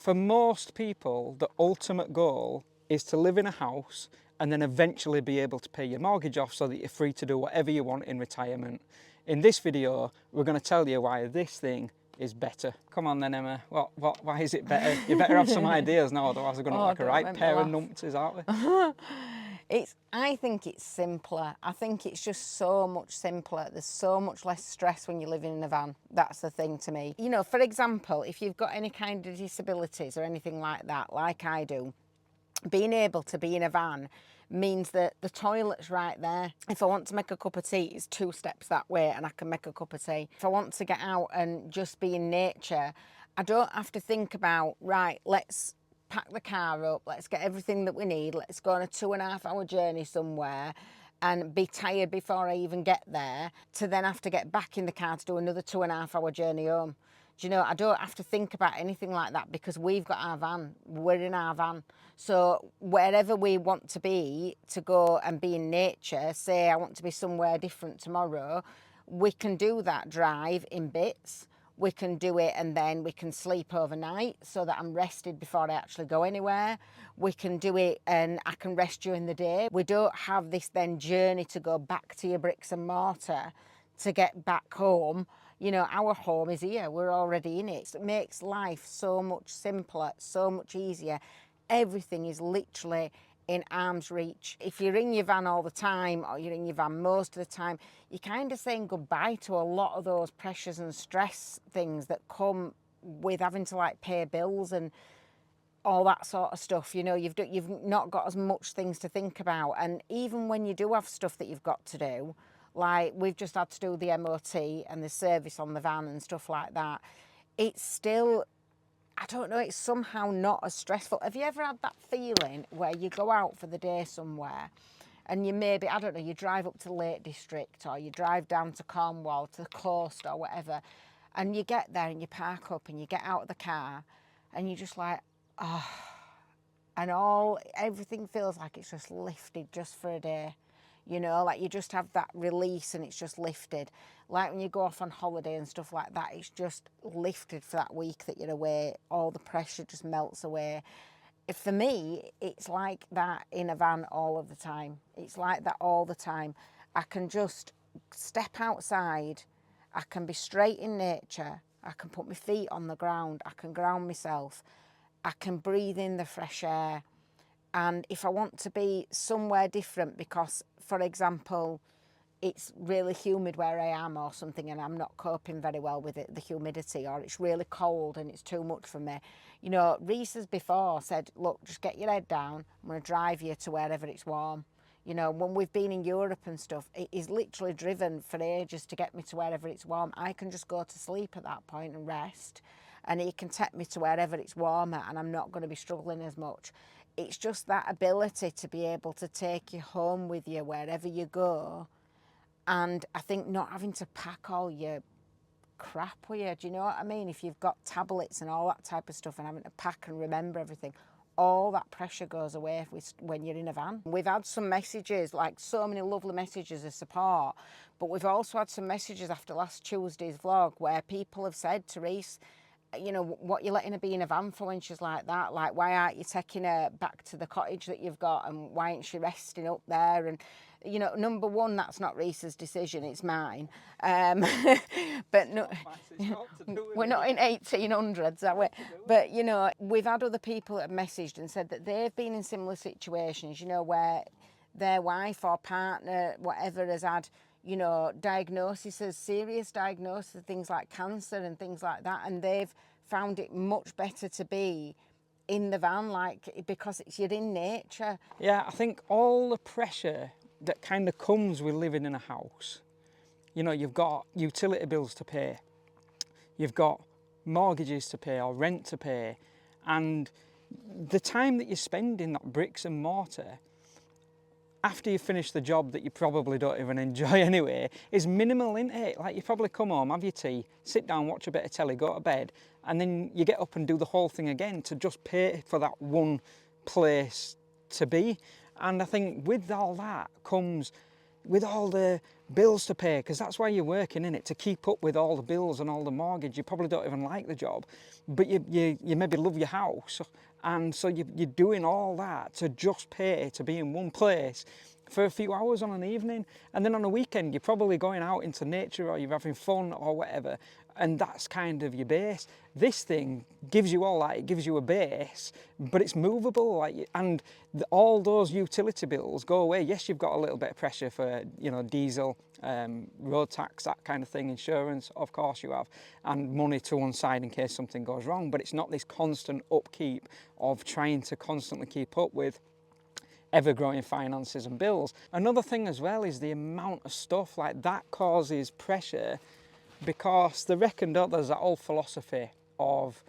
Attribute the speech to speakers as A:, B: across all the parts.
A: For most people, the ultimate goal is to live in a house and then eventually be able to pay your mortgage off so that you're free to do whatever you want in retirement. In this video, we're going to tell you why this thing is better. Come on then, Emma. Why is it better? You better have some ideas now, otherwise we're going to look like a right pair of numpties, aren't we?
B: I think it's simpler. I think it's just so much simpler. There's so much less stress when you're living in a van. That's the thing to me. You know, for example, if you've got any kind of disabilities or anything like that, like I do, being able to be in a van means that the toilet's right there. If I want to make a cup of tea, it's 2 steps that way and I can make a cup of tea. If I want to get out and just be in nature, I don't have to think about, right, let's pack the car up, let's get everything that we need, let's go on a 2.5-hour journey somewhere and be tired before I even get there, to then have to get back in the car to do another 2.5-hour journey home. Do you know, I don't have to think about anything like that because we've got our van, we're in our van. So wherever we want to be to go and be in nature, say I want to be somewhere different tomorrow, we can do that drive in bits. We can do it and then we can sleep overnight so that I'm rested before I actually go anywhere. We can do it and I can rest during the day. We don't have this then journey to go back to your bricks and mortar to get back home. You know, our home is here, we're already in it. It makes life so much simpler, so much easier. Everything is literally in arm's reach. If you're in your van all the time, or you're in your van most of the time, you're kind of saying goodbye to a lot of those pressures and stress things that come with having to like pay bills and all that sort of stuff. You know, you've not got as much things to think about. And even when you do have stuff that you've got to do, like we've just had to do the MOT and the service on the van and stuff like that, it's still, I don't know, it's somehow not as stressful. Have you ever had that feeling where you go out for the day somewhere and you maybe, I don't know, you drive up to the Lake District or you drive down to Cornwall, to the coast or whatever, and you get there and you park up and you get out of the car and you're just like, oh, and everything feels like it's just lifted just for a day. You know, like you just have that release and it's just lifted. Like when you go off on holiday and stuff like that, it's just lifted for that week that you're away. All the pressure just melts away. For me, it's like that in a van all of the time. It's like that all the time. I can just step outside. I can be straight in nature. I can put my feet on the ground. I can ground myself. I can breathe in the fresh air. And if I want to be somewhere different because, for example, it's really humid where I am or something and I'm not coping very well with it, the humidity, or it's really cold and it's too much for me. You know, Reese has before said, look, just get your head down. I'm going to drive you to wherever it's warm. You know, when we've been in Europe and stuff, it is literally driven for ages to get me to wherever it's warm. I can just go to sleep at that point and rest, and he can take me to wherever it's warmer and I'm not going to be struggling as much. It's just that ability to be able to take you home with you wherever you go. And I think not having to pack all your crap with you, do you know what I mean? If you've got tablets and all that type of stuff and having to pack and remember everything, all that pressure goes away when you're in a van. We've had some messages, like so many lovely messages of support, but we've also had some messages after last Tuesday's vlog where people have said to Reese, you know, what you're letting her be in a van for when she's like that? Like, why aren't you taking her back to the cottage that you've got, and why ain't she resting up there? And, you know, number one, that's not Reese's decision, it's mine. But no, we're not in 1800s, are we? But, you know, we've had other people that have messaged and said that they've been in similar situations, you know, where their wife or partner, whatever, has had, you know, serious diagnoses, things like cancer and things like that, and they've found it much better to be in the van, like, because you're in nature.
A: Yeah, I think all the pressure that kind of comes with living in a house, you know, you've got utility bills to pay, you've got mortgages to pay or rent to pay, and the time that you spend in that bricks and mortar after you finish the job that you probably don't even enjoy anyway is minimal, isn't it? Like, you probably come home, have your tea, sit down, watch a bit of telly, go to bed, and then you get up and do the whole thing again to just pay for that one place to be. And I think with all that comes with all the bills to pay, because that's why you're working, in it, to keep up with all the bills and all the mortgage. You probably don't even like the job, but you maybe love your house, and so you're doing all that to just pay to be in one place for a few hours on an evening, and then on a weekend you're probably going out into nature or you're having fun or whatever, and that's kind of your base. This thing gives you all that. It gives you a base, but it's movable, like, and all those utility bills go away. Yes, you've got a little bit of pressure for, you know, diesel, road tax, that kind of thing, insurance, of course you have, and money to one side in case something goes wrong, but it's not this constant upkeep of trying to constantly keep up with ever-growing finances and bills. Another thing as well is the amount of stuff like that causes pressure, because they reckon, don't there's that old philosophy of,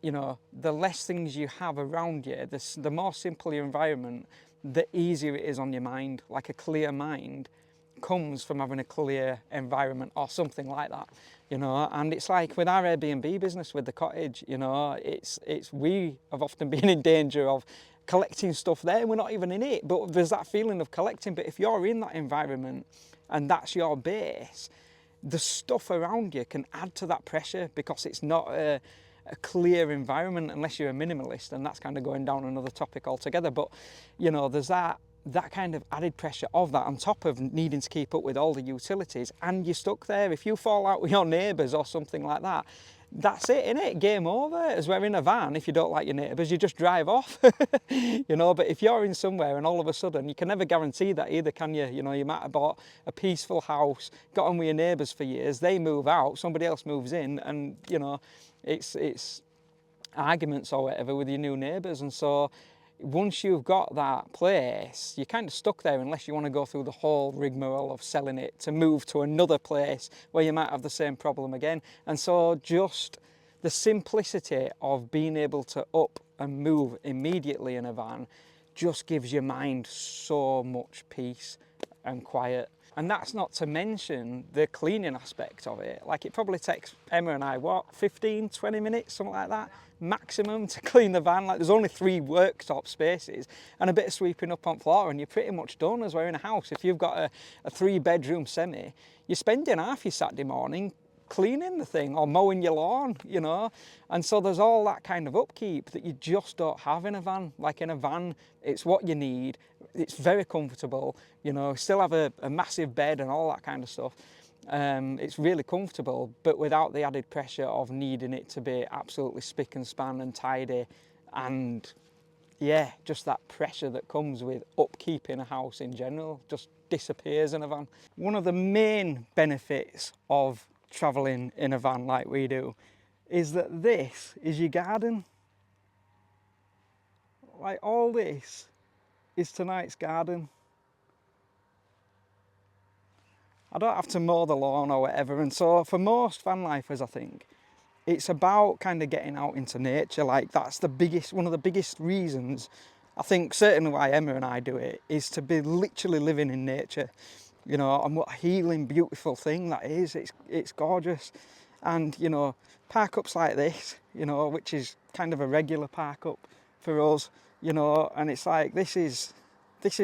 A: you know, the less things you have around you, the more simple your environment, the easier it is on your mind. Like a clear mind comes from having a clear environment or something like that, you know. And it's like with our Airbnb business, with the cottage, you know, we have often been in danger of collecting stuff there, we're not even in it, but there's that feeling of collecting. But if you're in that environment and that's your base, the stuff around you can add to that pressure, because it's not a clear environment unless you're a minimalist, and that's kind of going down another topic altogether. But, you know, there's that kind of added pressure of that on top of needing to keep up with all the utilities, and you're stuck there. If you fall out with your neighbours or something like that, that's it, innit? Game over. As we're in a van, if you don't like your neighbours, you just drive off. You know, but if you're in somewhere and all of a sudden, you can never guarantee that either, can you? You know, you might have bought a peaceful house, got on with your neighbours for years, they move out, somebody else moves in, and, you know, it's arguments or whatever with your new neighbours. And so once you've got that place, you're kind of stuck there unless you want to go through the whole rigmarole of selling it to move to another place where you might have the same problem again. And so just the simplicity of being able to up and move immediately in a van just gives your mind so much peace and quiet. And that's not to mention the cleaning aspect of it. Like, it probably takes Emma and I, what, 15, 20 minutes, something like that, maximum, to clean the van. Like, there's only 3 worktop spaces and a bit of sweeping up on floor, and you're pretty much done as we're in a house. If you've got a 3-bedroom semi, you're spending half your Saturday morning cleaning the thing or mowing your lawn, you know. And so there's all that kind of upkeep that you just don't have in a van. Like, in a van, it's what you need. It's very comfortable, you know, still have a massive bed and all that kind of stuff. It's really comfortable, but without the added pressure of needing it to be absolutely spick and span and tidy, and yeah, just that pressure that comes with upkeep in a house in general just disappears in a van. One of the main benefits of travelling in a van like we do is that this is your garden. Like, all this is tonight's garden. I don't have to mow the lawn or whatever, and so for most van lifers, I think it's about kind of getting out into nature. Like, that's one of the biggest reasons, I think, certainly why Emma and I do it, is to be literally living in nature, you know. And what a healing, beautiful thing that is. It's gorgeous. And, you know, park-ups like this, you know, which is kind of a regular park-up for us, you know, and it's like, this is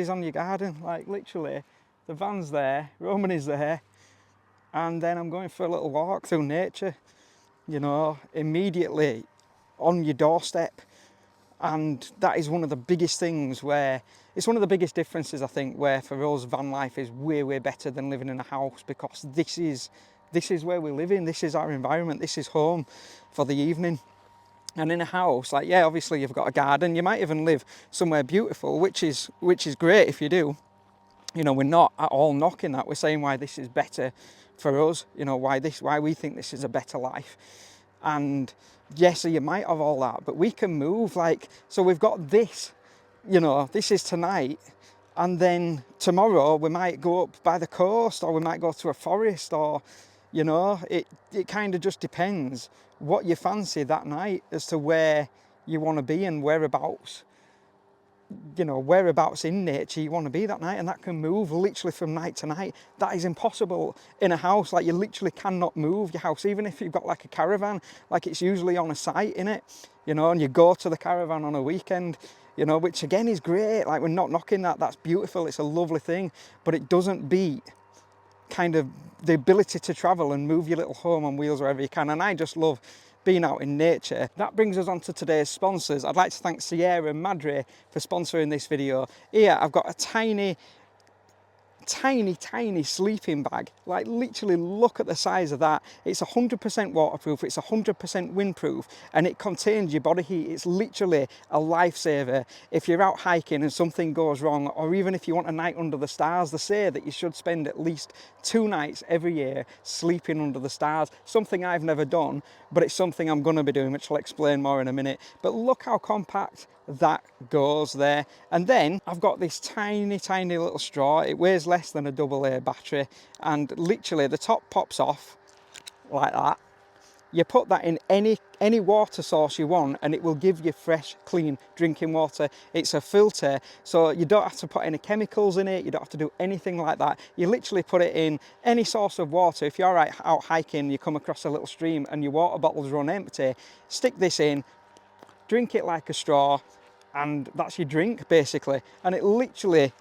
A: on your garden. Like, literally, the van's there, Romany's there, and then I'm going for a little walk through nature, you know, immediately on your doorstep. And that is one of the biggest things where, it's one of the biggest differences, I think, where for us van life is way, way better than living in a house, because this is where we live in, this is our environment, this is home for the evening. And in a house, like, yeah, obviously you've got a garden, you might even live somewhere beautiful, which is great if you do. You know, we're not at all knocking that. We're saying why this is better for us, you know, why we think this is a better life. And yes, so you might have all that, but we can move. Like, so we've got this, you know, this is tonight, and then tomorrow we might go up by the coast, or we might go to a forest, or, you know, it kind of just depends what you fancy that night as to where you want to be and whereabouts. you know, whereabouts in nature you want to be that night, and that can move literally from night to night. That is impossible in a house. Like, you literally cannot move your house, even if you've got like a caravan. Like, it's usually on a site in it, you know, and you go to the caravan on a weekend, you know, which again is great. Like, we're not knocking that, that's beautiful, it's a lovely thing, but it doesn't beat kind of the ability to travel and move your little home on wheels wherever you can. And I just love being out in nature. That brings us on to today's sponsors. I'd like to thank Sierra Madre for sponsoring this video. Here I've got a tiny sleeping bag. Like, literally look at the size of that. It's 100% waterproof, it's 100% windproof, and it contains your body heat. It's literally a lifesaver if you're out hiking and something goes wrong, or even if you want a night under the stars. They say that you should spend at least 2 nights every year sleeping under the stars. Something I've never done, but it's something I'm going to be doing, which I'll explain more in a minute. But look how compact that goes there. And then I've got this tiny little straw. It weighs less than a AA battery, and literally the top pops off like that. You put that in any water source you want, and it will give you fresh, clean drinking water. It's a filter, so you don't have to put any chemicals in it. You don't have to do anything like that. You literally put it in any source of water. If you're out hiking, you come across a little stream and your water bottles run empty, stick this in, drink it like a straw, and that's your drink basically. And it literally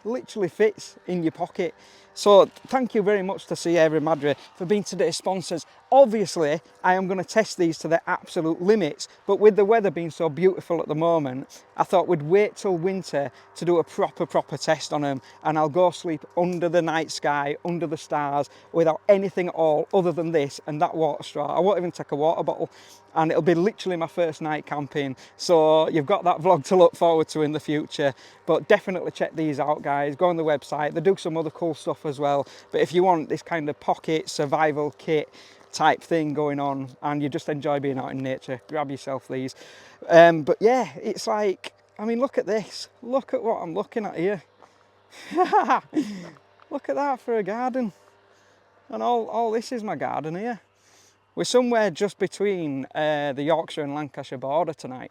A: fits in your pocket. So thank you very much to Sierra Madre for being today's sponsors. Obviously, I am going to test these to their absolute limits, but with the weather being so beautiful at the moment, I thought we'd wait till winter to do a proper test on them, and I'll go sleep under the night sky, under the stars, without anything at all other than this and that water straw. I won't even take a water bottle, and it'll be literally my first night camping. So you've got that vlog to look forward to in the future, but definitely check these out, guys. Go on the website, they do some other cool stuff as well. But if you want this kind of pocket survival kit type thing going on and you just enjoy being out in nature, grab yourself these. But yeah, it's like, I mean, look at this, look at what I'm looking at here. Look at that for a garden, and all this is my garden here. We're somewhere just between the Yorkshire and Lancashire border tonight,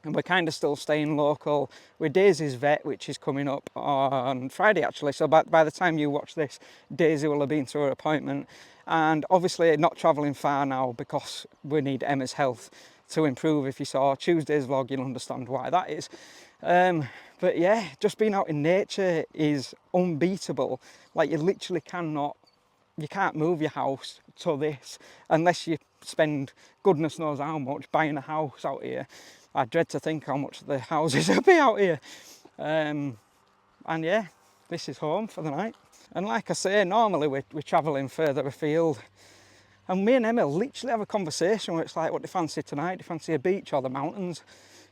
A: and we're kind of still staying local with Daisy's vet, which is coming up on Friday actually. So by the time you watch this, Daisy will have been to her appointment, and obviously not travelling far now because we need Emma's health to improve. If you saw Tuesday's vlog, you'll understand why that is. But yeah, just being out in nature is unbeatable. Like, you literally you can't move your house to this unless you spend goodness knows how much buying a house out here. I dread to think how much the houses will be out here. And yeah, this is home for the night. And like I say, normally we're travelling further afield, and me and Emma literally have a conversation where it's like, what do you fancy tonight? Do you fancy a beach or the mountains?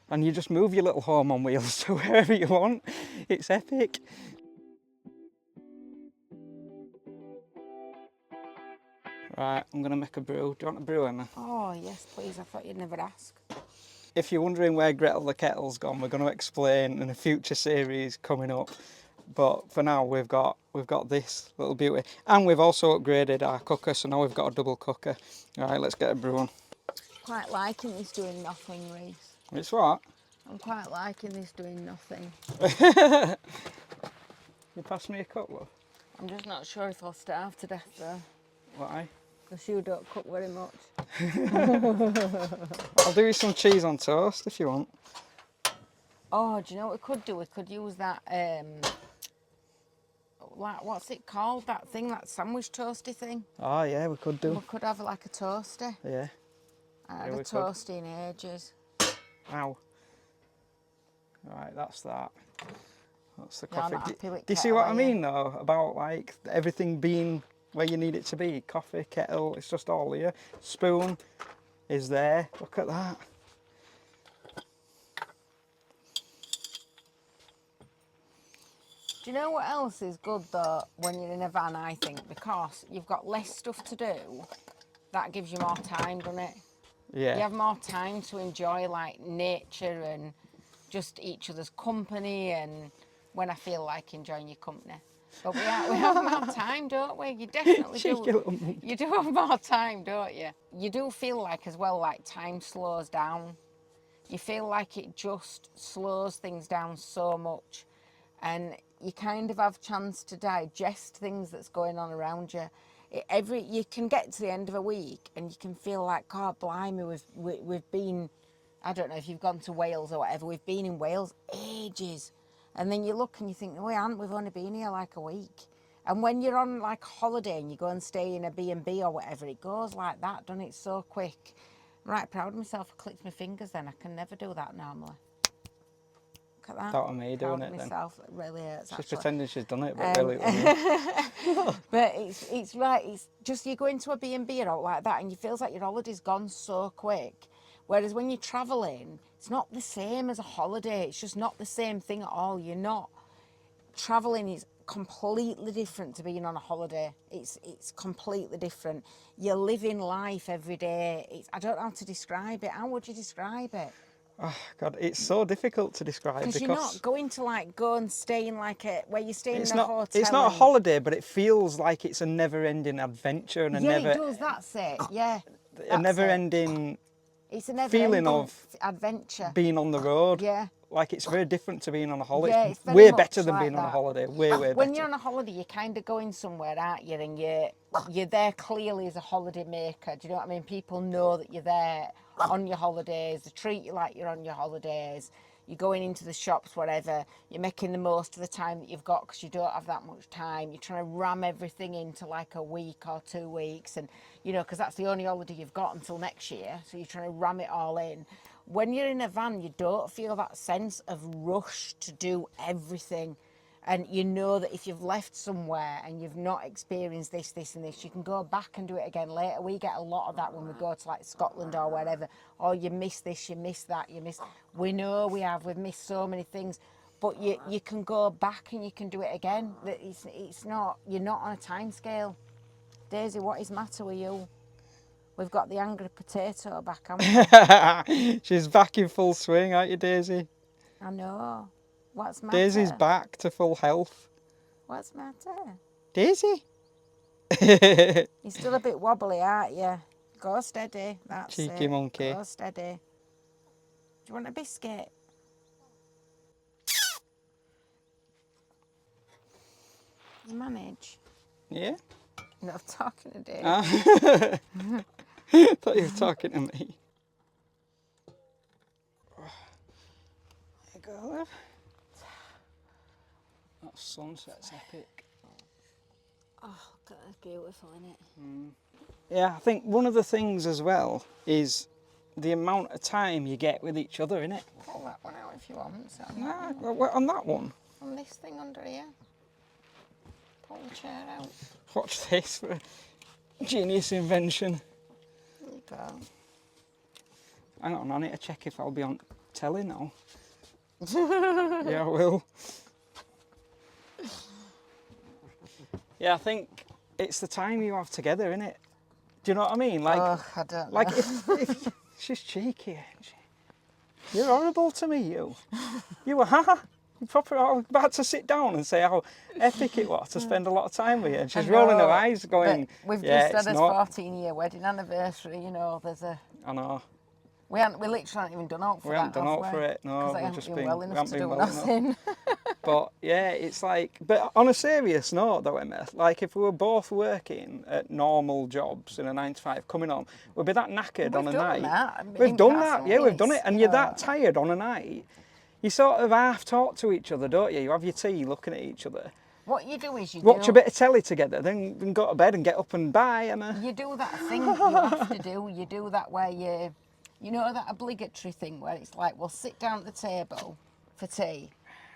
A: And you just move your little home on wheels to wherever you want. It's epic. Right, I'm going to make a brew. Do you want a brew, Emma?
B: Oh, yes, please. I thought you'd never ask.
A: If you're wondering where Gretel the kettle's gone, we're going to explain in a future series coming up. But for now, we've got this little beauty. And we've also upgraded our cooker, so now we've got a double cooker. All right, let's get a brew on.
B: Quite liking this doing nothing, Reese.
A: It's what?
B: I'm quite liking this doing nothing.
A: You pass me a cup, love?
B: I'm just not sure if I'll starve to death though.
A: Why?
B: Because you don't cook very much.
A: I'll do you some cheese on toast if you want.
B: Oh, do you know what we could do? We could use that, like, what's it called? That thing, that sandwich toasty thing?
A: Oh yeah, we could do.
B: We could have like a toaster.
A: Yeah.
B: I had a toasty in ages.
A: Ow. Right, that's that. That's the
B: Yeah, I'm
A: coffee.
B: not happy with
A: Do you see
B: kettle,
A: what I
B: are
A: mean
B: you?
A: though? About like everything being where you need it to be. Coffee, kettle, it's just all here. Spoon is there. Look at that.
B: Do you know what else is good though when you're in a van, I think? Because you've got less stuff to do, that gives you more time, doesn't it?
A: Yeah.
B: You have more time to enjoy like nature and just each other's company, and when I feel like enjoying your company. But we have more time, don't we? You definitely do. You do have more time, don't you? You do feel like as well, like time slows down. You feel like it just slows things down so much, and you kind of have chance to digest things that's going on around you. You can get to the end of a week and you can feel like, God blimey, we've been, I don't know if you've gone to Wales or whatever, we've been in Wales ages. And then you look and you think, no, we haven't, we've only been here like a week. And when you're on like holiday and you go and stay in a B&B or whatever, it goes like that, doesn't it? So quick. I'm right proud of myself. I clicked my fingers then. I can never do that normally. Look at that.
A: That was me doing
B: Proud
A: it
B: of myself. It really hurts,
A: She's
B: actually.
A: pretending she's done it, but really it was me.
B: But it's right. It's just you go into a B&B or like that, and you feels like your holiday's gone so quick. Whereas when you're travelling, it's not the same as a holiday. It's just not the same thing at all. You're not travelling is completely different to being on a holiday. It's completely different. You're living life every day. I don't know how to describe it. How would you describe it?
A: Oh God, it's so difficult to describe because
B: you're not going to like go and stay in like where you're staying in a hotel.
A: It's not a holiday, but it feels like it's a never-ending adventure and
B: it does. That's it. Yeah,
A: a never-ending.
B: It's a never
A: feeling of
B: adventure.
A: Being on the road.
B: Yeah.
A: Like it's very different to being on a holiday.
B: Yeah,
A: it's way better than
B: like
A: being
B: that.
A: on a holiday. Way better.
B: When you're on a holiday, you're kind of going somewhere, aren't you? And you're there clearly as a holiday maker. Do you know what I mean? People know that you're there on your holidays. They treat you like you're on your holidays. You're going into the shops, whatever. You're making the most of the time that you've got because you don't have that much time. You're trying to ram everything into like a week or 2 weeks, and because that's the only holiday you've got until next year. So you're trying to ram it all in. When you're in a van, you don't feel that sense of rush to do everything. And you know that if you've left somewhere and you've not experienced this, this and this, you can go back and do it again later. We get a lot of that when we go to like Scotland or wherever. Oh, you miss this, you miss that, We know we've missed so many things. But you can go back and you can do it again. It's not, you're not on a time scale. Daisy, what is the matter with you? We've got the angry potato back, haven't we?
A: She's back in full swing, aren't you, Daisy?
B: I know. What's the matter?
A: Daisy's back to full health.
B: What's the matter?
A: Daisy?
B: You're still a bit wobbly, aren't you? Go steady. That's
A: Cheeky
B: it.
A: monkey.
B: Go steady. Do you want a biscuit? You manage?
A: Yeah.
B: No, I'm talking to Dave.
A: I thought you were talking to me. There you go, love. That sunset's epic.
B: Oh, God, that's beautiful, isn't it?
A: Yeah, I think one of the things as well is the amount of time you get with each other, innit?
B: Pull that one out if you want. So
A: On that one.
B: On this thing under here. Pull the chair out.
A: Watch this for a genius invention.
B: There you go.
A: Hang on, I need to check if I'll be on telly now. Yeah, I will. Yeah, I think it's the time you have together, innit? Do you know what I mean? Like,
B: I don't know.
A: like if she's cheeky, ain't she? You're horrible to me, you. You were, proper. I was about to sit down and say how epic it was to spend a lot of time with you, and she's rolling her eyes, going,
B: "We've
A: yeah,
B: just had
A: it's
B: a
A: not."
B: 14-year wedding anniversary. There's a.
A: I know.
B: We literally haven't even done out for that.
A: We haven't done out for it. No,
B: because I
A: we've
B: haven't
A: just
B: been
A: been
B: well enough to do nothing.
A: But yeah, it's like, but on a serious note though, Emma, like if we were both working at normal jobs in a 9 to 5, coming home, we'd be that knackered on a night. We've done that, yeah, we've done it. And you're that tired on a night, you sort of half talk to each other, don't you? You have your tea looking at each other.
B: What you do is
A: watch a bit of telly together, then go to bed and get up and bye, Emma.
B: You do that thing that you have to do. You do that where you know that obligatory thing where it's like, we'll sit down at the table for tea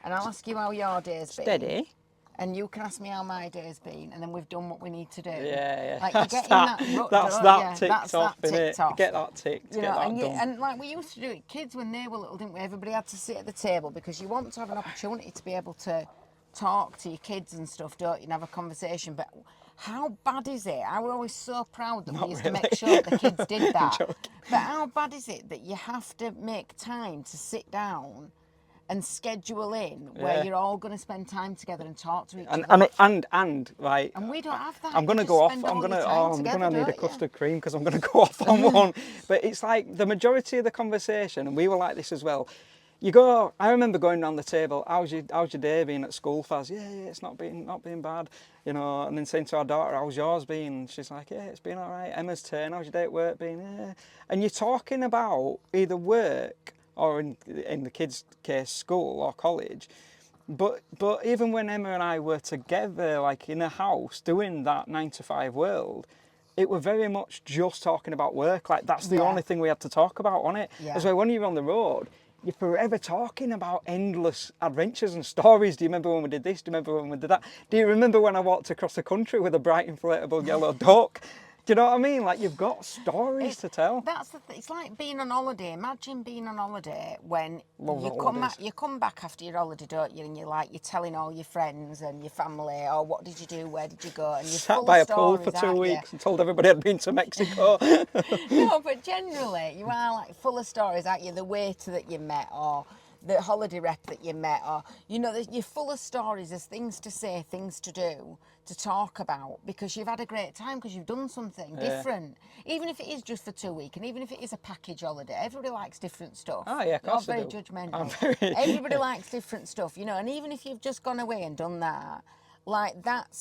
B: and I'll ask you how your day's been.
A: Steady.
B: And you can ask me how my day's been, and then we've done what we need to do.
A: Yeah.
B: Like you get in that rut,
A: that's that ticked off, innit? Get that ticked, get that done.
B: And like we used to do it, kids when they were little, didn't we? Everybody had to sit at the table because you want to have an opportunity to be able to talk to your kids and stuff, don't you, and have a conversation. But how bad is it? I was always so proud that we used to make sure that the kids did that. But how bad is it that you have to make time to sit down and schedule in where you're all going to spend time together and talk to each other.
A: And right.
B: And we don't have that.
A: I'm going to go off. I'm going to need a custard cream because I'm going to go off on one. But it's like the majority of the conversation, and we were like this as well. I remember going around the table, how's your day been at school, Faz? Yeah, it's not been bad, and then saying to our daughter, how's yours been? And she's like, yeah, it's been all right. Emma's turn, how's your day at work been? Yeah. And you're talking about either work or in the kids' case, school or college. But even when Emma and I were together, like in a house, doing that 9 to 5 world, it were very much just talking about work. Like that's the only thing we had to talk about on it.
B: Yeah.
A: As well, when you're on the road, you're forever talking about endless adventures and stories. Do you remember when we did this? Do you remember when we did that? Do you remember when I walked across the country with a bright inflatable yellow duck? Do you know what I mean? Like you've got stories to tell.
B: That's the thing. It's like being on holiday. Imagine being on holiday when you come back after your holiday, don't you? And you're telling all your friends and your family, oh, what did you do? Where did you go? And you're
A: sat
B: full
A: by
B: of
A: a pool
B: stories,
A: for 2 weeks
B: you?
A: and told everybody I'd been to Mexico.
B: No, but generally you are like full of stories, aren't you? The waiter that you met, or the holiday rep that you met, or you're full of stories. There's things to say, things to do, to talk about, because you've had a great time, because you've done something different, even if it is just for 2 weeks, and even if it is a package holiday. Everybody likes different stuff.
A: Oh yeah, of course
B: You're
A: I
B: very
A: do.
B: judgmental. Everybody likes different stuff, and even if you've just gone away and done that, like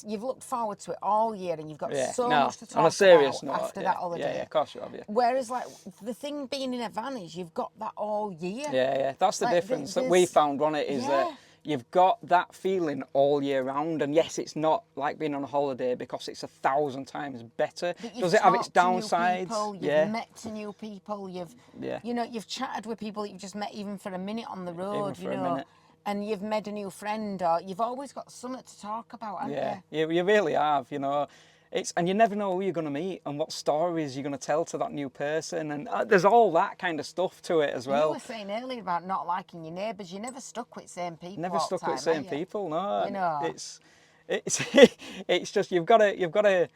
B: you've looked forward to it all year, and you've got so much to talk
A: on a serious
B: about
A: note,
B: after that holiday.
A: Yeah, of course you have, yeah.
B: Whereas like the thing being in a van is you've got that all year.
A: Yeah, that's the difference that we found on it, is that you've got that feeling all year round. And yes, it's not like being on a holiday because it's 1,000 times better. Does it have its downsides?
B: You've met to new people, you've chatted with people that you've just met even for a minute on the road,
A: Even for a minute.
B: And you've made a new friend, or you've always got something to talk about, haven't you?
A: You really have, and you never know who you're going to meet and what stories you're going to tell to that new person, and there's all that kind of stuff to it as well.
B: You were saying earlier about not liking your neighbours. You never stuck with same people.
A: Never
B: all
A: stuck
B: the time,
A: with same
B: have you?
A: people, no.
B: It's
A: It's just you've got to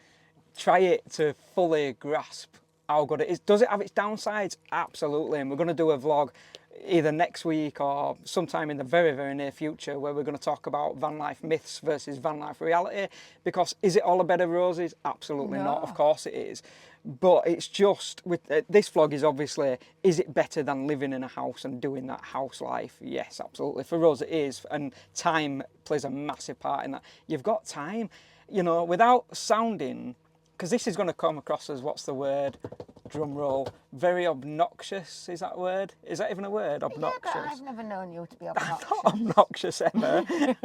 A: try it to fully grasp how good it is. Does it have its downsides? Absolutely, and we're going to do a vlog either next week or sometime in the very, very near future where we're going to talk about van life myths versus van life reality. Because is it all a bed of roses? Absolutely not. Of course it is. But it's just, with this vlog is obviously, is it better than living in a house and doing that house life? Yes, absolutely. For us it is, and time plays a massive part in that. You've got time, without sounding, because this is going to come across as, what's the word? Drum roll. Very obnoxious, is that a word? Is that even a word? Obnoxious.
B: Yeah, but I've never known you to be obnoxious.
A: I'm not obnoxious, Emma.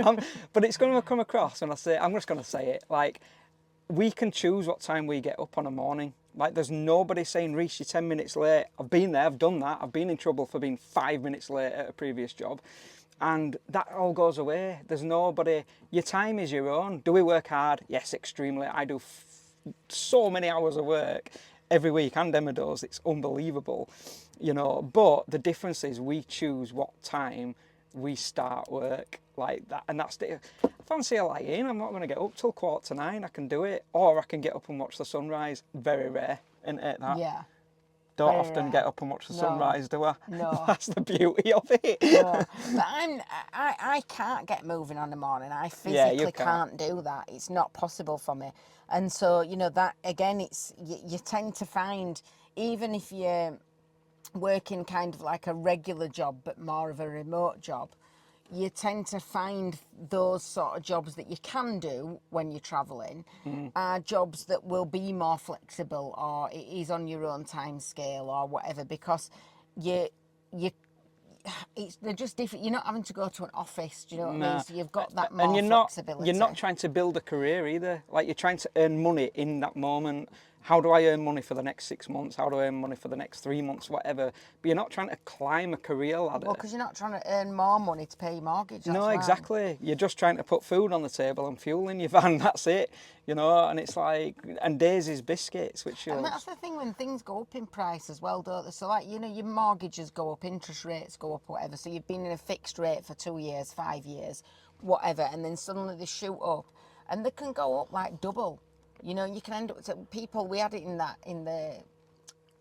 A: But it's going to come across when I'm just going to say it, like, we can choose what time we get up on a morning. Like, there's nobody saying, Reece, you're 10 minutes late. I've been there, I've done that. I've been in trouble for being 5 minutes late at a previous job. And that all goes away. There's nobody. Your time is your own. Do we work hard? Yes, extremely. I do so many hours of work every week, and Emma does. It's unbelievable, But the difference is we choose what time we start work, like that, and that's the. Fancy a lie in. I'm not going to get up till 9:15. I can do it, or I can get up and watch the sunrise. Very rare, isn't it? That.
B: Yeah.
A: Don't often get up and watch the sunrise, do I?
B: No.
A: That's the beauty of it.
B: No. But I can't get moving on the morning. I physically can't do that. It's not possible for me. And so, that again, it's you tend to find, even if you're working kind of like a regular job but more of a remote job, you tend to find those sort of jobs that you can do when you're travelling are jobs that will be more flexible, or it is on your own time scale or whatever, because they're just different. You're not having to go to an office, do you know what I mean? So you've got that more flexibility.
A: You're not trying to build a career either. Like, you're trying to earn money in that moment. How do I earn money for the next 6 months? How do I earn money for the next 3 months? Whatever. But you're not trying to climb a career ladder.
B: Well, because you're not trying to earn more money to pay your mortgage.
A: No, exactly. You're just trying to put food on the table and fuel in your van. That's it. And it's like, and Daisy's biscuits, which
B: and that's the thing when things go up in price as well, don't they? So like, your mortgages go up, interest rates go up, whatever. So you've been in a fixed rate for 2 years, 5 years, whatever, and then suddenly they shoot up, and they can go up like double. You can end up to people. We had it in the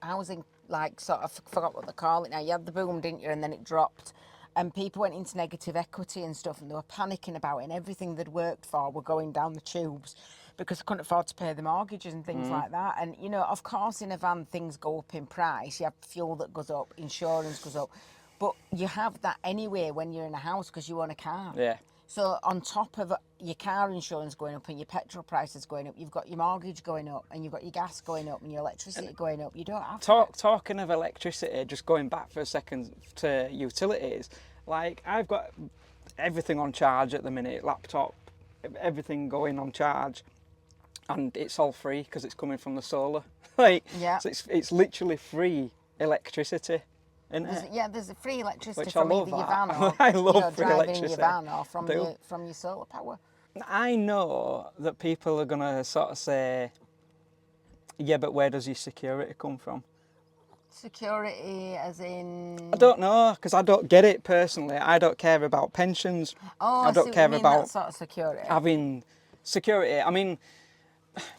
B: housing, like, sort of, forgot what they call it now. You had the boom, didn't you? And then it dropped. and people went into negative equity and stuff, and they were panicking about it, and everything they'd worked for were going down the tubes because they couldn't afford to pay the mortgages and things like that. And, you know, of course, in a van, things go up in price. You have fuel that goes up, insurance goes up. But you have that anyway when you're in a house because you own a car.
A: Yeah.
B: So on top of your car insurance going up and your petrol prices going up, you've got your mortgage going up and you've got your gas going up and your electricity going up. You don't have
A: Talking of electricity, just going back for a second to utilities, like I've got everything on charge at the minute, laptop, everything going on charge, and it's all free because it's coming from the solar. Like,
B: Yeah.
A: so it's literally free electricity.
B: There's a free electricity
A: Which I
B: from
A: love
B: either your
A: that.
B: van or
A: I love free
B: driving in your
A: electricity.
B: van or from
A: Do.
B: your solar power.
A: I know that people are going to sort of say, yeah, but where does your security come from?
B: Security as in...
A: I don't know, because I don't get it personally. I don't care about pensions.
B: Oh,
A: I don't
B: see
A: care
B: what you mean,
A: about
B: that sort of security.
A: having security. I mean,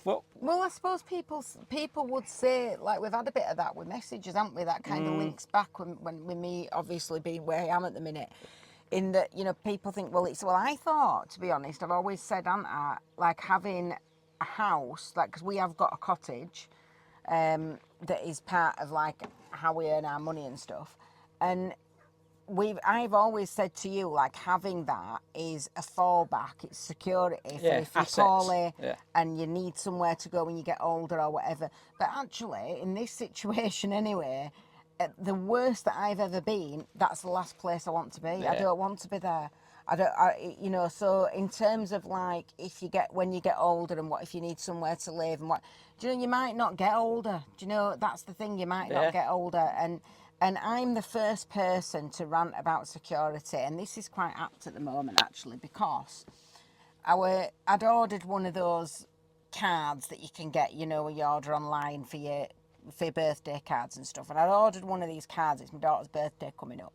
A: well,
B: I suppose people would say, like, we've had a bit of that with messages, haven't we? That kind of links back when with me obviously being where I am at the minute. In that, you know, people think, well, I thought, to be honest, I've always said, haven't I, like having a house, like, because we have got a cottage that is part of, like, how we earn our money and stuff. And I've always said to you, like, having that is a fallback. It's security for
A: Yeah,
B: if you're
A: assets.
B: poorly
A: Yeah.
B: and you need somewhere to go when you get older or whatever. But actually, in this situation anyway, the worst that I've ever been, that's the last place I want to be. I
A: Yeah.
B: don't want to be there. You know, so in terms of, like, when you get older and what if you need somewhere to live and what, do you know, you might not get older. Do you know, that's the thing, you might
A: Yeah.
B: not get older. And I'm the first person to rant about security, and this is quite apt at the moment, actually, because I'd ordered one of those cards that you can get, you know, when you order online for your birthday cards and stuff. And I'd ordered one of these cards. It's my daughter's birthday coming up.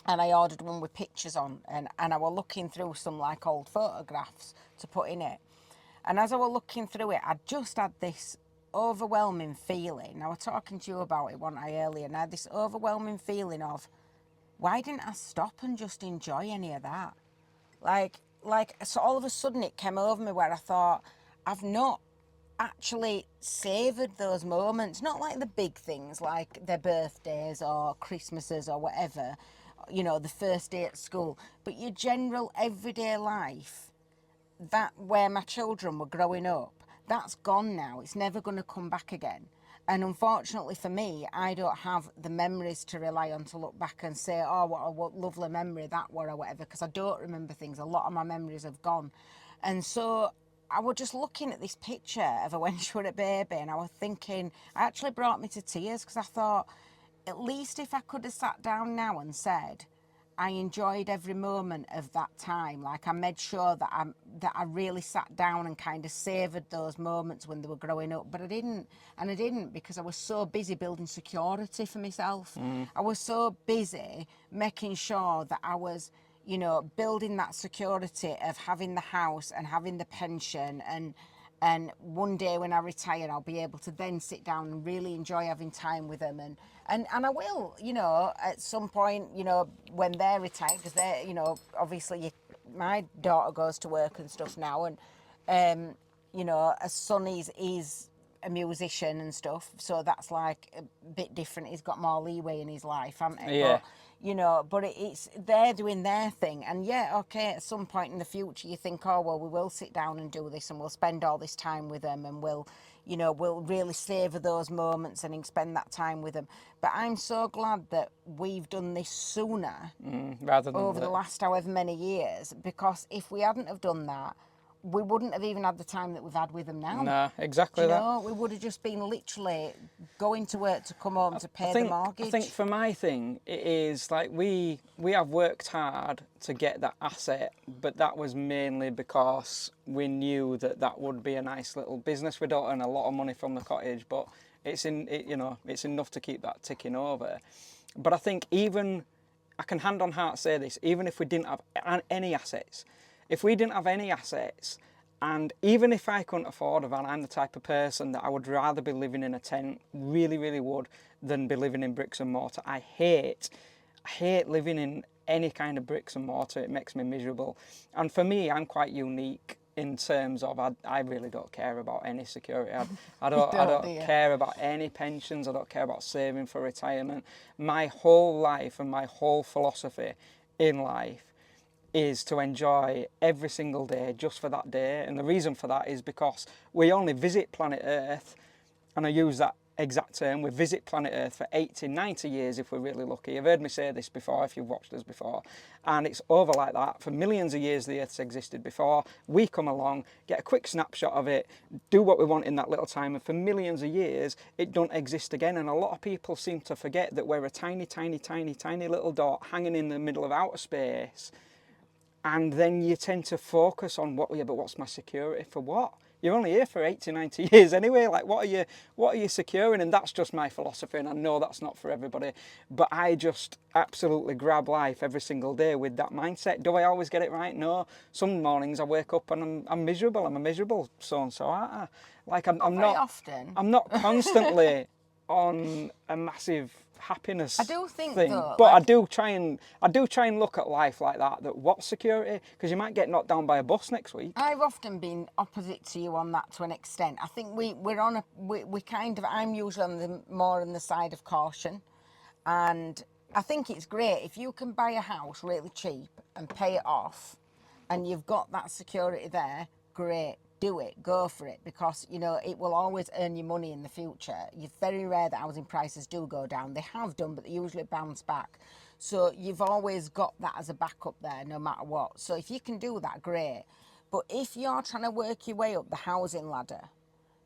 B: And I ordered one with pictures on, and I was looking through some, like, old photographs to put in it. And as I was looking through it, I just had this overwhelming feeling. I was talking to you about it, wasn't I, earlier, and I had this overwhelming feeling of, why didn't I stop and just enjoy any of that? Like, so all of a sudden it came over me where I thought, I've not actually savoured those moments, not like the big things like their birthdays or Christmases or whatever, you know, the first day at school, but your general everyday life, that where my children were growing up, that's gone now. It's never going to come back again. And unfortunately for me, I don't have the memories to rely on to look back and say, oh, what a lovely memory that were or whatever, because I don't remember things. A lot of my memories have gone. And so I was just looking at this picture of her when she was a baby, and I was thinking, it actually brought me to tears, because I thought, at least if I could have sat down now and said, I enjoyed every moment of that time. Like, I made sure that I really sat down and kind of savoured those moments when they were growing up. But I didn't. And I didn't because I was so busy building security for myself. I was so busy making sure that I was, you know, building that security of having the house and having the pension, and one day when I retire, I'll be able to then sit down and really enjoy having time with them. And I will, you know, at some point, you know, when they're retired, because they're, you know, obviously my daughter goes to work and stuff now, and, you know, a son is a musician and stuff, so that's like a bit different. He's got more leeway in his life, hasn't he?
A: Yeah.
B: But, you know, but it's they're doing their thing, and yeah, okay, at some point in the future you think, oh well, we will sit down and do this and we'll spend all this time with them, and we'll really savour those moments and spend that time with them. But I'm so glad that we've done this sooner
A: rather than
B: over the last however many years, because if we hadn't have done that, we wouldn't have even had the time that we've had with them now.
A: Nah, exactly
B: Do you
A: that.
B: know, we would have just been literally going to work to come home to pay the mortgage.
A: I think for my thing, it is like we have worked hard to get that asset, but that was mainly because we knew that would be a nice little business. We don't earn a lot of money from the cottage, but it's enough to keep that ticking over. But I think I can hand on heart say this, even if we didn't have any assets, and even if I couldn't afford a van, I'm the type of person that I would rather be living in a tent, really, really would, than be living in bricks and mortar. I hate I hate living in any kind of bricks and mortar. It makes me miserable. And for me, I'm quite unique in terms of I really don't care about any security. I don't care about any pensions. I don't care about saving for retirement. My whole life and my whole philosophy in life is to enjoy every single day just for that day. And the reason for that is because we only visit planet Earth, and I use that exact term, we visit planet Earth for 80, 90 years if we're really lucky. You've heard me say this before if you've watched us before. And it's over like that. For millions of years the Earth's existed before. We come along, get a quick snapshot of it, do what we want in that little time, and for millions of years it don't exist again. And a lot of people seem to forget that we're a tiny, tiny, tiny, tiny little dot hanging in the middle of outer space. And then you tend to focus on but what's my security for what? You're only here for 80, 90 years anyway. Like, what are you securing? And that's just my philosophy, and I know that's not for everybody. But I just absolutely grab life every single day with that mindset. Do I always get it right? No. Some mornings I wake up and I'm miserable. I'm a miserable so-and-so, aren't I? Like, I'm not
B: often.
A: I'm not constantly on a massive happiness
B: I do think
A: thing,
B: though,
A: but
B: like,
A: I do try and look at life like that what security, because you might get knocked down by a bus next week.
B: I've often been opposite to you on that to an extent. I think I'm usually more on the side of caution, and I think it's great if you can buy a house really cheap and pay it off, and you've got that security there. Great. Do it, go for it, because it will always earn you money in the future. It's very rare that housing prices do go down. They have done, but they usually bounce back. So you've always got that as a backup there, no matter what. So if you can do that, great. But if you're trying to work your way up the housing ladder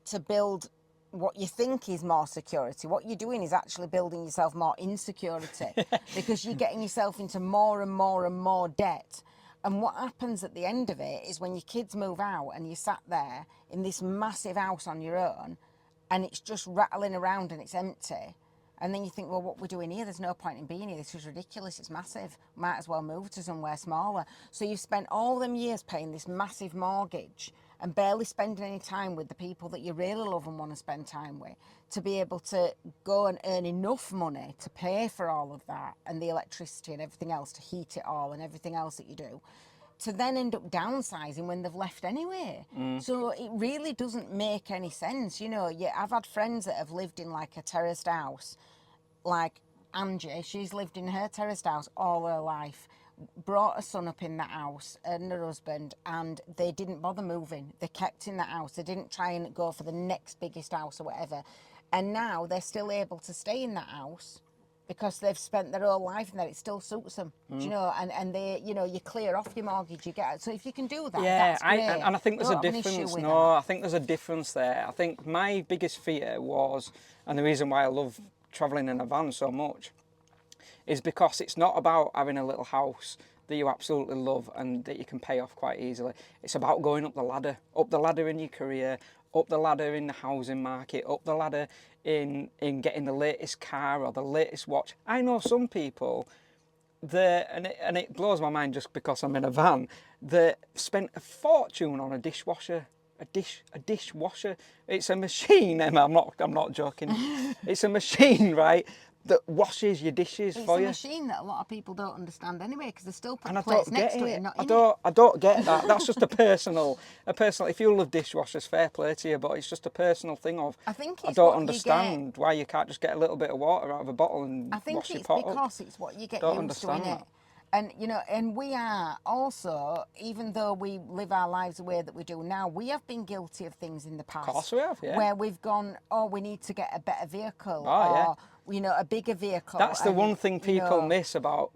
B: to build what you think is more security, what you're doing is actually building yourself more insecurity because you're getting yourself into more and more and more debt. And what happens at the end of it is when your kids move out and you're sat there in this massive house on your own and it's just rattling around and it's empty. And then you think, well, what we're doing here, there's no point in being here. This is ridiculous. It's massive. Might as well move to somewhere smaller. So you've spent all them years paying this massive mortgage and barely spending any time with the people that you really love and want to spend time with, to be able to go and earn enough money to pay for all of that and the electricity and everything else, to heat it all and everything else that you do, to then end up downsizing when they've left anyway. So it really doesn't make any sense. I've had friends that have lived in like a terraced house, like Angie. She's lived in her terraced house all her life, brought a son up in that house and her husband, and they didn't bother moving. They kept in that house. They didn't try and go for the next biggest house or whatever. And now they're still able to stay in that house because they've spent their whole life in there. It still suits them, and they, you clear off your mortgage, you get it. So if you can do that, that's great.
A: And I think there's a difference. I think there's a difference there. I think my biggest fear was, and the reason why I love travelling in a van so much, is because it's not about having a little house that you absolutely love and that you can pay off quite easily. It's about going up the ladder in your career, up the ladder in the housing market, up the ladder in getting the latest car or the latest watch. I know some people that, and it blows my mind just because I'm in a van, that spent a fortune on a dishwasher. A dishwasher. It's a machine, Emma. I'm not joking. It's a machine, right, that washes your dishes for you.
B: It's a machine that a lot of people don't understand anyway, because they're still putting plates next to it and not in
A: it. I don't get that. That's just a personal. If you love dishwashers, fair play to you, but it's just a personal thing of.
B: I
A: don't understand why you can't just get a little bit of water out of a bottle and wash your pot up.
B: I think it's because it's what you get used to, innit? And and we are also, even though we live our lives the way that we do now, we have been guilty of things in the past.
A: Of course we have, yeah.
B: Where we've gone, we need to get a better vehicle, a bigger vehicle.
A: That's the one thing people miss about,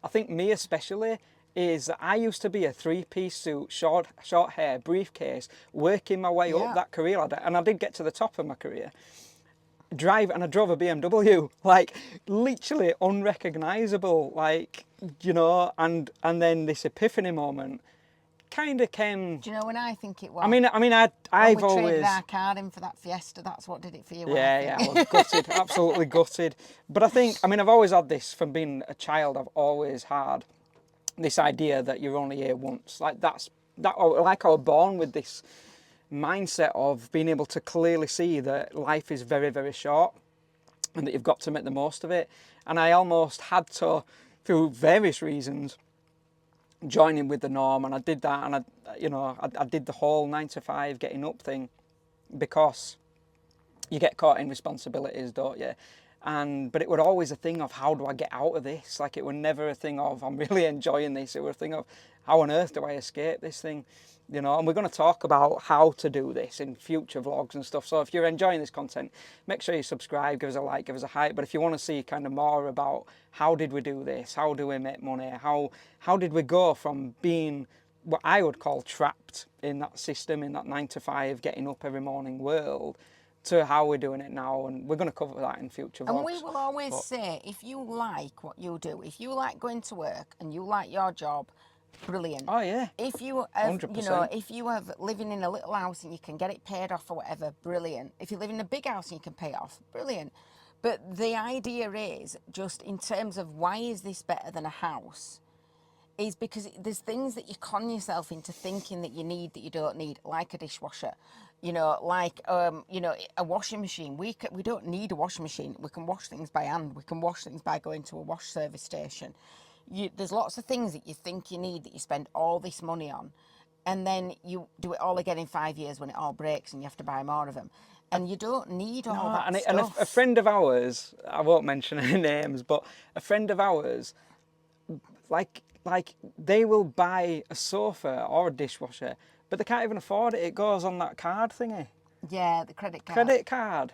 A: I think me especially, is that I used to be a three-piece suit, short hair, briefcase, working my way up that career ladder, and I did get to the top of my career. I drove a BMW, like literally unrecognisable, like, and then this epiphany moment kind of came.
B: Do you know when I think it was?
A: I've
B: when we
A: always
B: traded our card in for that Fiesta. That's what did it for you.
A: Yeah, I was gutted, absolutely gutted. But I think, I've always had this from being a child. I've always had this idea that you're only here once. Like I was born with this mindset of being able to clearly see that life is very, very short and that you've got to make the most of it. And I almost had to through various reasons, joining with the norm, and I did that, and I did the whole 9 to 5 getting up thing, because you get caught in responsibilities, don't you? But it was always a thing of, how do I get out of this? Like, it was never a thing of, I'm really enjoying this. It was a thing of, how on earth do I escape this thing? And we're going to talk about how to do this in future vlogs and stuff. So if you're enjoying this content, make sure you subscribe, give us a like, give us a hype. But if you want to see kind of more about how did we do this, how do we make money, how did we go from being what I would call trapped in that system, in that 9 to 5, getting up every morning world, to how we're doing it now, and we're going to cover that in future vlogs.
B: And we will always say, if you like what you do, if you like going to work and you like your job, brilliant.
A: Oh yeah.
B: If you have,
A: 100%.
B: if you have living in a little house and you can get it paid off or whatever, brilliant. If you live in a big house and you can pay it off, brilliant. But the idea is, just in terms of why is this better than a house, is because there's things that you con yourself into thinking that you need that you don't need, like a dishwasher, like a washing machine. We don't need a washing machine. We can wash things by hand. We can wash things by going to a wash service station. There's lots of things that you think you need that you spend all this money on, and then you do it all again in 5 years when it all breaks and you have to buy more of them. And you don't need all that stuff.
A: And a friend of ours, I won't mention any names, but a friend of ours, like they will buy a sofa or a dishwasher, but they can't even afford it. It goes on that card thingy.
B: Yeah, the credit card.
A: Credit card.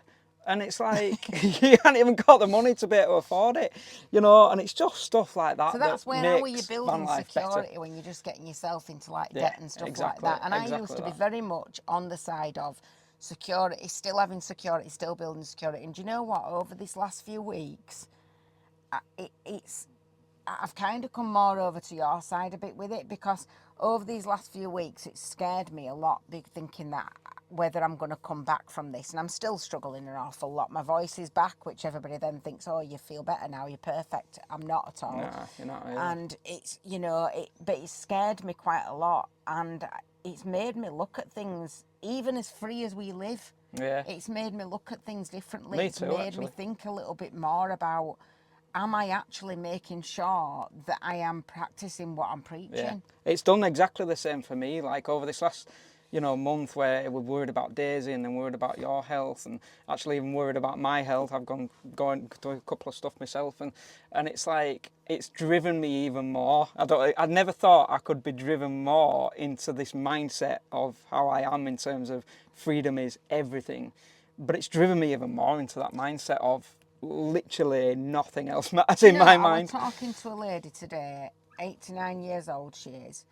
A: And it's like, you haven't even got the money to be able to afford it, and it's just stuff like that.
B: So that's
A: that
B: where
A: makes
B: how are you building security
A: better.
B: when you're just getting yourself into like debt and stuff
A: exactly,
B: like that. And I used to be
A: that.
B: very much on the side of security, still having security, still building security. And do you know what? Over this last few weeks, I've kind of come more over to your side a bit with it, because over these last few weeks, it scared me a lot, thinking that whether I'm going to come back from this. And I'm still struggling an awful lot. My voice is back, which everybody then thinks, oh, you feel better now, you're perfect. I'm not at all.
A: Nah, you're not really.
B: And it's, but it scared me quite a lot. And it's made me look at things, even as free as we live.
A: Yeah.
B: It's made me look at things differently.
A: Me
B: It's
A: too,
B: made
A: actually.
B: me think a little bit more about, am I actually making sure that I am practicing what I'm preaching?
A: Yeah. It's done exactly the same for me. Like, over this last, month, where we're worried about Daisy and then worried about your health, and actually even worried about my health. I've gone to a couple of stuff myself, and it's like, it's driven me even more. I never thought I could be driven more into this mindset of how I am, in terms of freedom is everything. But it's driven me even more into that mindset of literally nothing else matters in my mind.
B: I was talking to a lady today, 89 years old she is,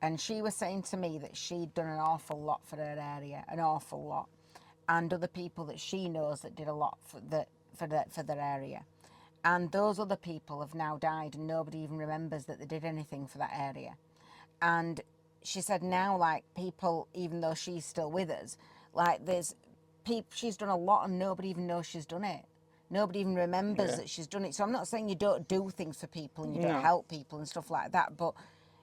B: and she was saying to me that she'd done an awful lot for her area, an awful lot, and other people that she knows that did a lot for their area, and those other people have now died and nobody even remembers that they did anything for that area. And she said now, like, people, even though she's still with us, like, there's people, she's done a lot and nobody even knows she's done it. Nobody even remembers that she's done it. So I'm not saying you don't do things for people and you don't help people and stuff like that, but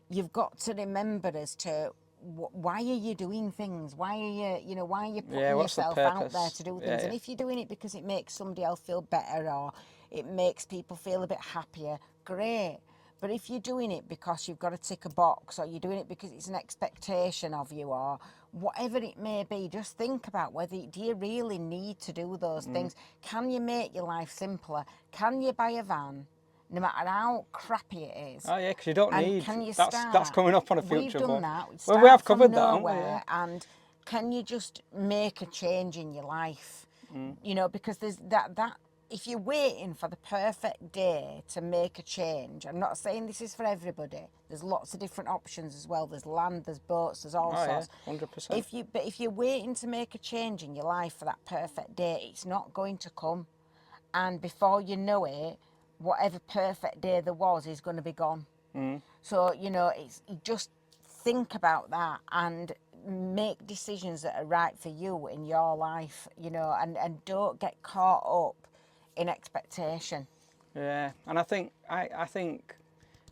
B: you've got to remember as to why are you doing things? Why are you putting yourself out there to do things? And if you're doing it because it makes somebody else feel better, or it makes people feel a bit happier, great. But if you're doing it because you've got to tick a box, or you're doing it because it's an expectation of you, or whatever it may be, just think about do you really need to do those things? Can you make your life simpler? Can you buy a van, no matter how crappy it is?
A: Oh yeah, because you don't need.
B: Can you
A: that's coming up on a future.
B: We've done that.
A: Well, we have covered that,
B: nowhere,
A: haven't we? Yeah.
B: And can you just make a change in your life? Because there's that. If you're waiting for the perfect day to make a change, I'm not saying this is for everybody. There's lots of different options as well. There's land, there's boats, there's all sorts.
A: Yeah, 100%.
B: If you're waiting to make a change in your life for that perfect day, it's not going to come. And before you know it, whatever perfect day there was is going to be gone. So, it's just think about that and make decisions that are right for you in your life, and don't get caught up in expectation.
A: Yeah, and I think,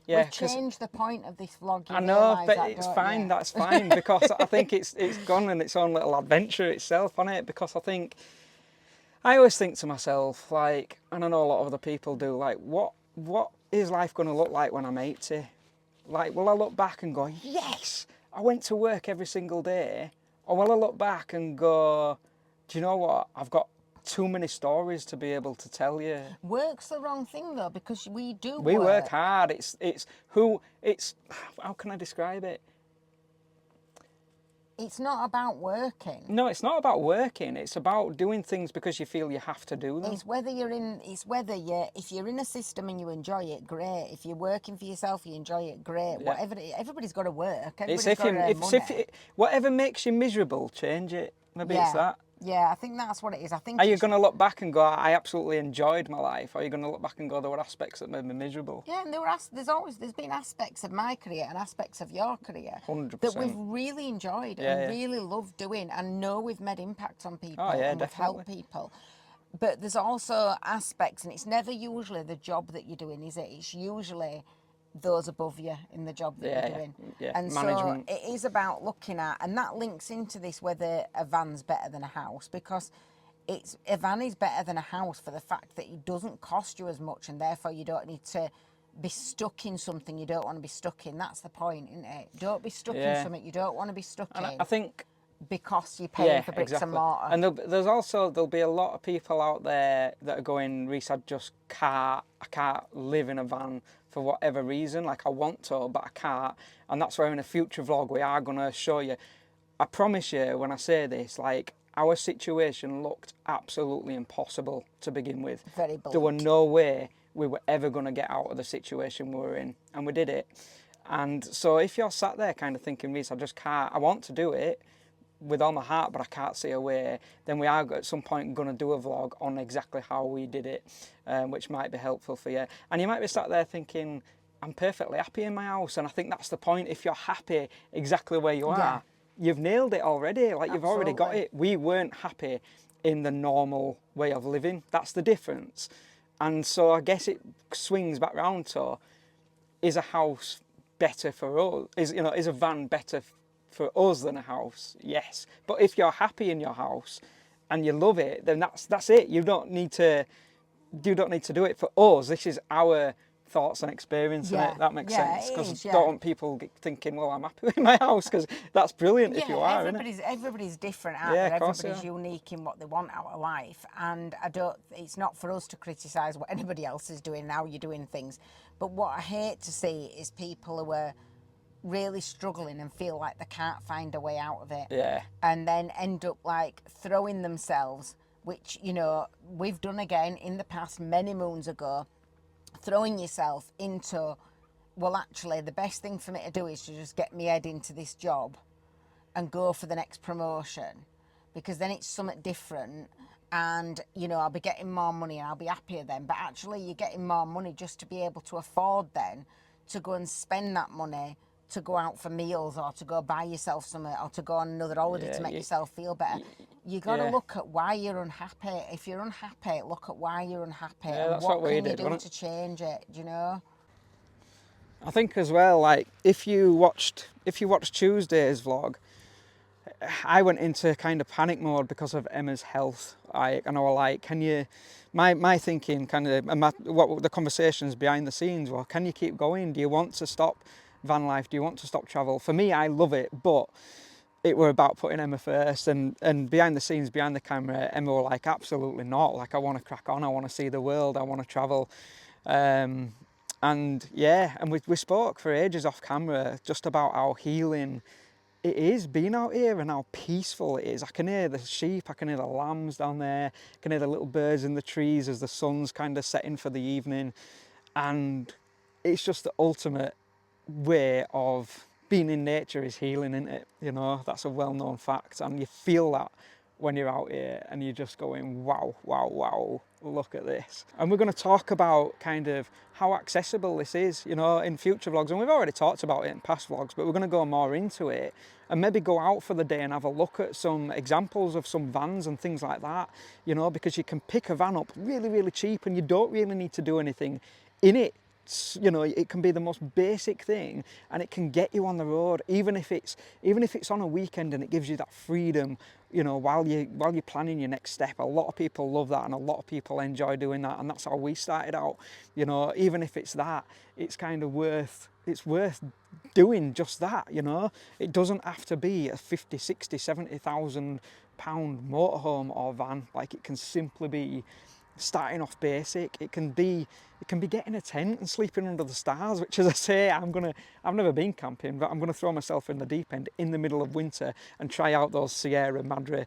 B: yeah, we've changed the point of this vlog.
A: I know, but it's fine. You? That's fine, because I think it's gone on its own little adventure itself, on it. Because I always think to myself, like, and I know a lot of other people do, like, what is life going to look like when I'm 80? Like, will I look back and go, yes, I went to work every single day? Or will I look back and go, do you know what? I've got too many stories to be able to tell you.
B: Work's the wrong thing though, because we do
A: We work hard. It's how can I describe it?
B: It's not about working.
A: No, it's not about working. It's about doing things because you feel you have to do them.
B: It's whether if you're in a system and you enjoy it, great. If you're working for yourself, you enjoy it, great.
A: Yeah.
B: Everybody's got to work.
A: It's
B: Everybody's got to earn money.
A: Whatever makes you miserable, change it. Maybe it's that.
B: Yeah, I think that's what it is. I think.
A: Are you going to look back and go, I absolutely enjoyed my life? Or are you going to look back and go, there were aspects that made me miserable?
B: Yeah, and there's been aspects of my career and aspects of your career
A: 100%.
B: that we've really enjoyed and really loved doing, and know we've made impact on people and we've helped people. But there's also aspects, and it's never usually the job that you're doing, is it? It's usually those above you in the job that you're doing.
A: Yeah.
B: And
A: Management.
B: so it is about looking at, and that links into this, whether a van's better than a house, because a van is better than a house for the fact that it doesn't cost you as much, and therefore you don't need to be stuck in something you don't want to be stuck in. That's the point, isn't it? Don't be stuck in something you don't want to be stuck in.
A: I think
B: because you're paying for bricks and mortar.
A: And there'll be a lot of people out there that are going, Reece, I can't live in a van for whatever reason. Like, I want to, but I can't. And that's where in a future vlog we are going to show you. I promise you, when I say this, like, our situation looked absolutely impossible to begin with.
B: Very bleak.
A: There were no way we were ever going to get out of the situation we were in, and we did it. And so if you're sat there kind of thinking, Reece, I want to do it with all my heart, but I can't see a way, then we are at some point going to do a vlog on exactly how we did it, which might be helpful for you. And you might be sat there thinking, I'm perfectly happy in my house. And I think that's the point. If you're happy exactly where you are, you've nailed it already. Like, you've already got it. We weren't happy in the normal way of living. That's the difference. And so I guess it swings back round to, is a house better for us? Is a van better for us than a house? Yes. But if you're happy in your house and you love it, then that's it. You don't need to do it. For us, this is our thoughts and experience, and that makes sense, because I don't want people thinking, well, I'm happy with my house, because that's brilliant if you are, isn't it?
B: Everybody's different out there. Everybody's unique in what they want out of life, and it's not for us to criticise what anybody else is doing and how you're doing things. But what I hate to see is people who are really struggling and feel like they can't find a way out of it, and then end up like throwing themselves, which we've done again in the past many moons ago, throwing yourself into, well, actually the best thing for me to do is to just get my head into this job and go for the next promotion, because then it's something different, and I'll be getting more money and I'll be happier then. But actually you're getting more money just to be able to afford then to go and spend that money to go out for meals, or to go buy yourself something, or to go on another holiday to make yourself feel better. You got to look at why you're unhappy. If you're unhappy, look at why you're unhappy, and what can you do to change it, I
A: think as well, like, if you watched Tuesday's vlog, I went into kind of panic mode because of Emma's health. And I was like, can you, my thinking kind of, what the conversations behind the scenes were, can you keep going? Do you want to stop van life? Do you want to stop travel? For me, I love it, but it were about putting Emma first, and behind the scenes, behind the camera, Emma were like, absolutely not. Like, I want to crack on. I want to see the world. I want to travel. And we spoke for ages off camera just about how healing it is being out here and how peaceful it is. I can hear the sheep, I can hear the lambs down there, I can hear the little birds in the trees as the sun's kind of setting for the evening. And it's just the ultimate way of being in nature is healing, isn't it? That's a well-known fact, and you feel that when you're out here and you're just going, wow, wow, wow, look at this. And we're going to talk about kind of how accessible this is, in future vlogs. And we've already talked about it in past vlogs, but we're going to go more into it and maybe go out for the day and have a look at some examples of some vans and things like that, because you can pick a van up really, really cheap and you don't really need to do anything in it. you know, it can be the most basic thing, and it can get you on the road, even if it's on a weekend, and it gives you that freedom, you know, while you're planning your next step. A lot of people love that, and a lot of people enjoy doing that, and that's how we started out. You know, even if it's that, it's kind of worth doing just that. You know, it doesn't have to be a 50, 60, 70,000 pound motorhome or van. Like, it can simply be starting off basic. It can be getting a tent and sleeping under the stars, which, as I say, I've never been camping, but I'm gonna throw myself in the deep end in the middle of winter and try out those Sierra Madre,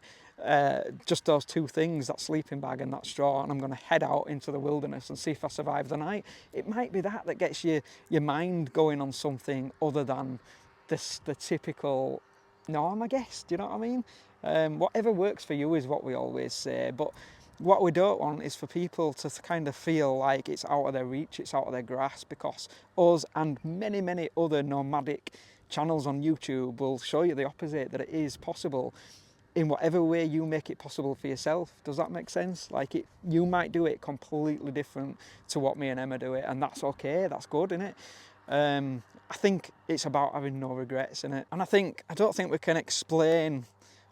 A: just those two things, that sleeping bag and that straw, and I'm gonna head out into the wilderness and see if I survive the night. It might be that gets your mind going on something other than the typical norm, I guess. Do you know what I mean? Whatever works for you is what we always say, but what we don't want is for people to kind of feel like it's out of their reach, it's out of their grasp, because us and many, many other nomadic channels on YouTube will show you the opposite, that it is possible in whatever way you make it possible for yourself. Does that make sense? Like, you might do it completely different to what me and Emma do it, and that's okay, that's good, isn't it? I think it's about having no regrets in it, and I don't think we can explain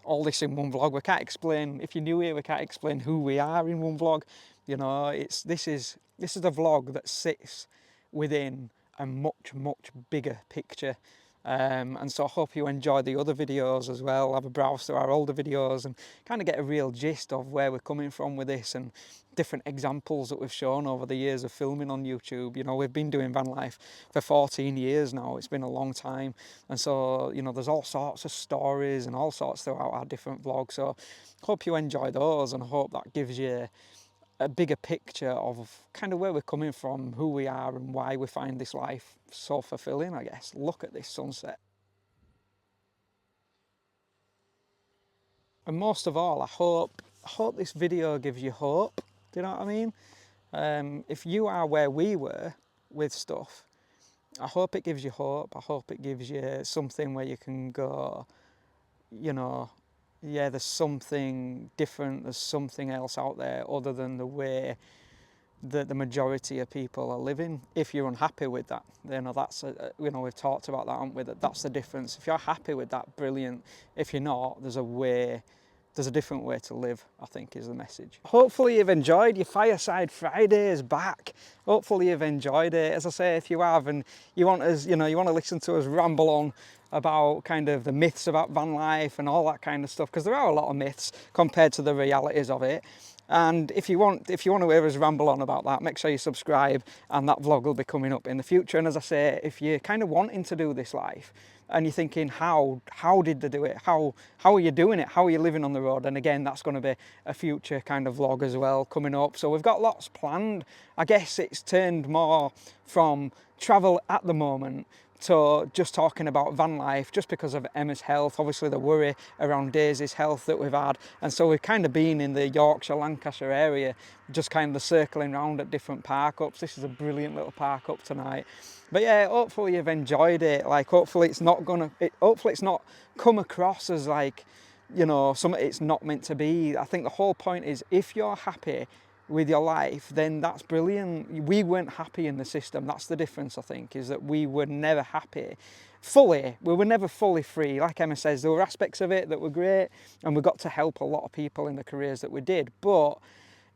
A: all this in one vlog. We can't explain, if you're new here, we can't explain who we are in one vlog. You know, this is a vlog that sits within a much, much bigger picture. And so I hope you enjoy the other videos as well. Have a browse through our older videos and kind of get a real gist of where we're coming from with this, and different examples that we've shown over the years of filming on YouTube. You know, we've been doing van life for 14 years now. It's been a long time. And so, you know, there's all sorts of stories and all sorts throughout our different vlogs. So hope you enjoy those, and I hope that gives you a bigger picture of kind of where we're coming from, who we are, and why we find this life so fulfilling, I guess. Look at this sunset. And most of all, I hope this video gives you hope. Do you know what I mean? If you are where we were with stuff, I hope it gives you hope. I hope it gives you something where you can go, you know, yeah, there's something different, there's something else out there other than the way that the majority of people are living. If you're unhappy with that, you know, that's you know, we've talked about that, haven't we? That's the difference. If you're happy with that, brilliant. If you're not, there's a different way to live, I think, is the message. Hopefully you've enjoyed. Your Fireside Friday is back. Hopefully you've enjoyed it. As I say, if you have, and you want us, you know, you want to listen to us ramble on about kind of the myths about van life and all that kind of stuff, because there are a lot of myths compared to the realities of it. And if you want to hear us ramble on about that, make sure you subscribe, and that vlog will be coming up in the future. And as I say, if you're kind of wanting to do this life and you're thinking, how did they do it? How are you doing it? How are you living on the road? And again, that's going to be a future kind of vlog as well coming up. So we've got lots planned. I guess it's turned more from travel at the moment to just talking about van life, just because of Emma's health, obviously the worry around Daisy's health that we've had. And so we've kind of been in the Yorkshire, Lancashire area, just kind of circling around at different park ups. This is a brilliant little park up tonight. But yeah, hopefully you've enjoyed it. Like, hopefully it's not come across as like, you know, something it's not meant to be. I think the whole point is, if you're happy with your life, then that's brilliant. We weren't happy in the system. That's the difference, I think, is that we were never happy fully. We were never fully free. Like Emma says, there were aspects of it that were great, and we got to help a lot of people in the careers that we did, but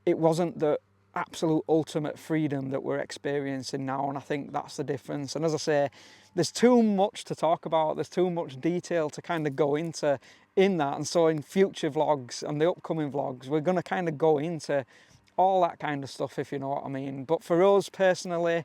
A: it wasn't the absolute ultimate freedom that we're experiencing now, and I think that's the difference. And as I say, there's too much to talk about, there's too much detail to kind of go into in that, and so in future vlogs and the upcoming vlogs, we're going to kind of go into all that kind of stuff, if you know what I mean. But for us personally,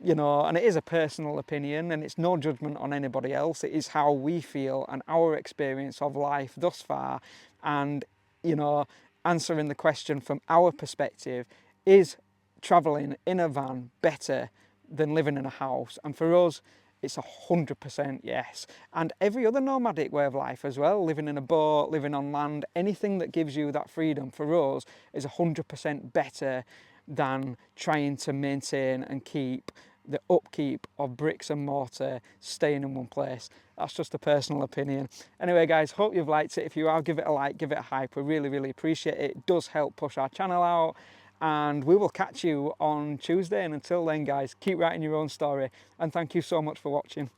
A: you know, and it is a personal opinion, and it's no judgment on anybody else, it is how we feel and our experience of life thus far. And, you know, answering the question from our perspective, is travelling in a van better than living in a house? And for us, it's 100% yes. And every other nomadic way of life as well, living in a boat, living on land, anything that gives you that freedom, for us is 100% better than trying to maintain and keep the upkeep of bricks and mortar, staying in one place. That's just a personal opinion. Anyway guys, hope you've liked it. If you have, give it a like, give it a hype. We really, really appreciate it. It does help push our channel out. and we will catch you on Tuesday. And until then, guys, keep writing your own story, and thank you so much for watching.